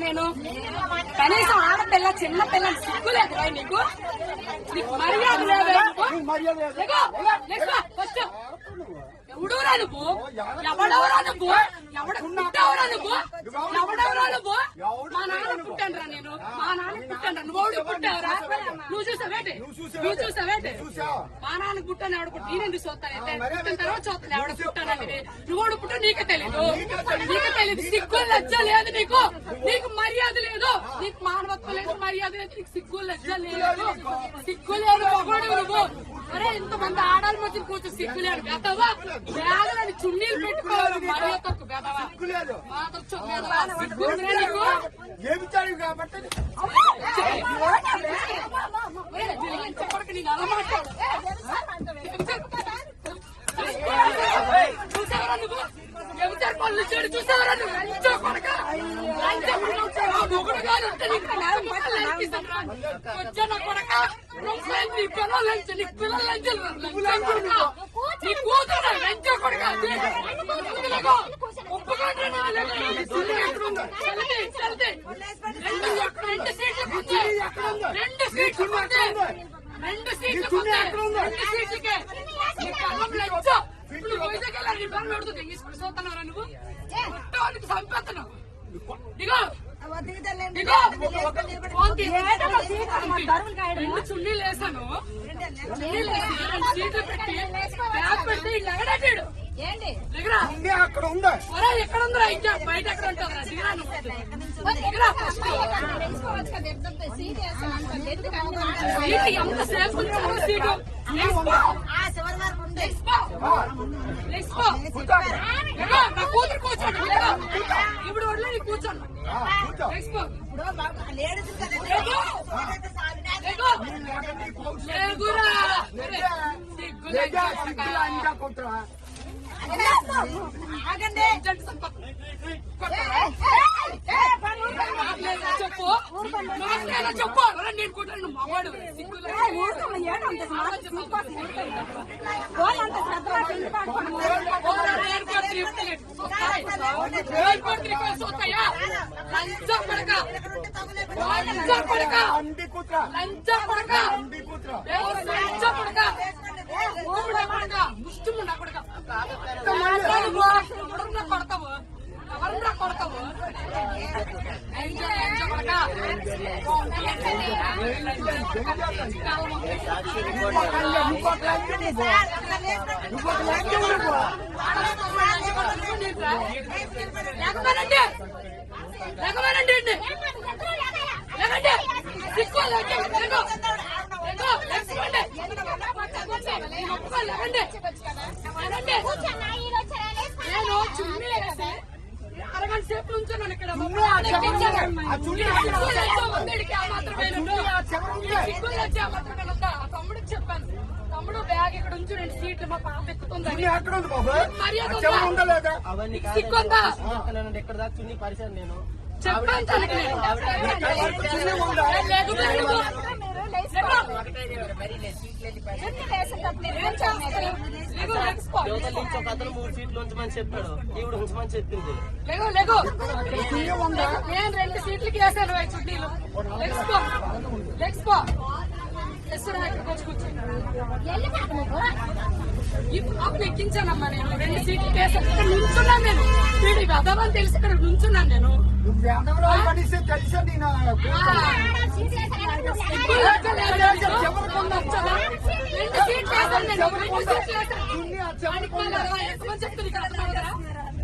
నేను కనీసం ఆడపిల్ల చిన్న పిల్లలు సిగ్గులేదు నీకు మర్యాద ఎవడవరా నువ్వు ఎవడవరా నువ్వు ఎవడవరా నువ్వు ఎవడవరా నువ్వు మా నాన్న పుట్టాను నేను మా నాన్న పుట్టాను నువ్వు పుట్టావురా నువ్వు చూసావేంటి మా నాన్న పుట్టాను ఎవడు పుట్టి నేనెందుకు చూస్తానైతే పుట్టిన తర్వాత చూస్తాను ఎవడ పుట్టానని నువ్వు పుట్టా నీకే తెలీదు సిగ్గు లజ్జ లేదు నీకు మర్యాద లేదు నీకు మానవత్వం లేదు మర్యాద లేదు నీకు సిగ్గు లజ్జ లేదు పొగడు నువ్వు అరే ఇంతమంది ఆడాల మధ్య కూర్చో సిగ్గు లేదు బెదవా బ్యాగులని చున్నీలు పెట్టుకోవాలి మర్యాదకు బెదవా సిగ్గు నీకు చెప్పడానికి నేను అలా మాట్లాడు చూసావరా నువ్వు ఎవరు పనులు చేయడు చూసావరా నువ్వు మొగుడు గారు ఉంటే వచ్చా నా కొడక నీ పిల్లలు నీ కూతురు లంచ కొడక రెండు సీట్లకే చూస్తున్నారా నువ్వు చంపేస్తున్నావు రెండు చున్నీలు వేసాను సీట్లు పెట్టి బ్యాగ్ పెట్టి ఎగడాడు అక్కడ ఉందా ఎక్కడ ఉందా ఇంకా బయట ఎక్కడ ఉంటుందా ఎంత సేపు సీటు నా కూతురు కూర్చోండి ఇప్పుడు వడ్లే నీ కూర్చోండి చెప్పు నేను కూర్చొని మావాడు కొడతావు ఎవరన్నా కొడతావు నేను చున్నీ వేసి అరగంట సేపు నుంచున్నాను ఇక్కడ తమ్ముడికి చెప్పాను తమ్ముడు బ్యాగ్ ఇక్కడ ఉంచు 2 సీట్లు మా పాప ఎక్కుతుంది సిగ్గుందా చెప్పాను అతను 3 సీట్లు ఉంచమని చెప్పాడు ఈవిడ ఉంచమని చెప్పింది నేను 2 సీట్లకి వేసాను చుట్టీలు అప్పుడు ఎక్కించానమ్మా నేను 2 సీట్లు వేసాను ఇక్కడ నుంచున్నాను నేను వీడి వెదవని తెలిసి ఇక్కడ నుంచున్నాను నేను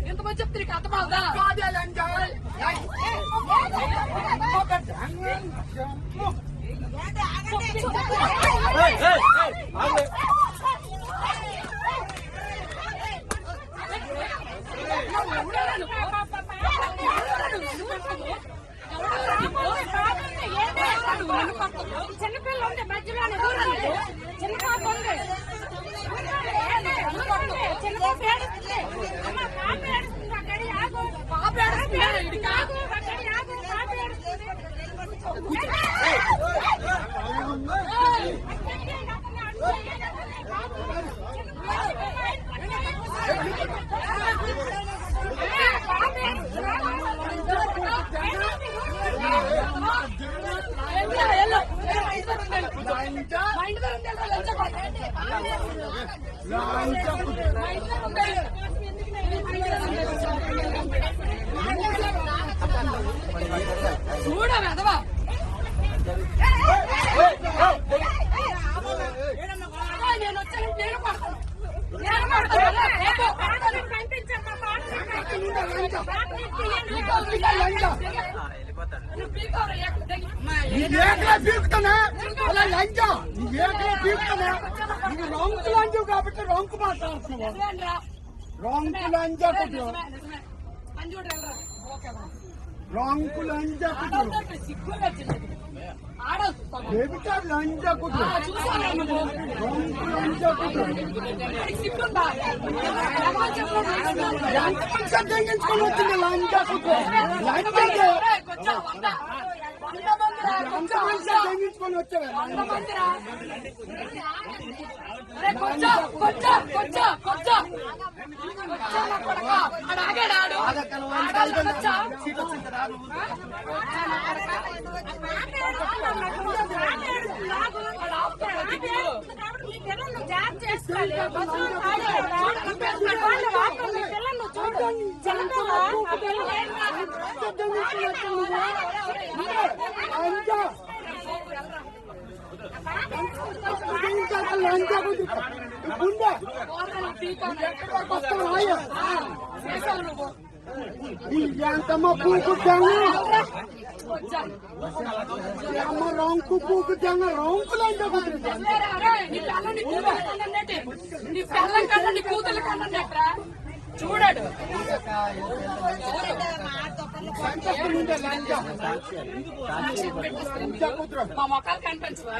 ఎంతమంది చెప్తే నీకు అర్థమవుదా చిన్నపిల్ల ఉంటే మధ్యలోనే చిన్న పాప ఉంది చిన్న పాప ఏడుస్తుంది పాప ఏడుస్తుంది మా ఇంటి దగ్గర ఉంది కదా, లంచ కొడతా. మా ఇంటి దగ్గర ఉంది. చూడ వెదవా నేను వచ్చాను, నేను కొడతాను, నేను కొడతాను. రాంకు లంచం కాబట్టి రాంకు మాట్లాడుతున్నావు. రాంకు లంచం రాంకు లంచం దేవిక లంచం రాంకు లంచం తెగించుకొని వచ్చింది లంచం తెగించుకొని వచ్చావా? ఎంతమ్మ పూకు అమ్మ రాంకు పూకు రాంకు లంచం నీ పిల్లల కన్నా నీ కూతుర్ల కన్నా చూడాడు మా మొక్కలు కనిపించవా?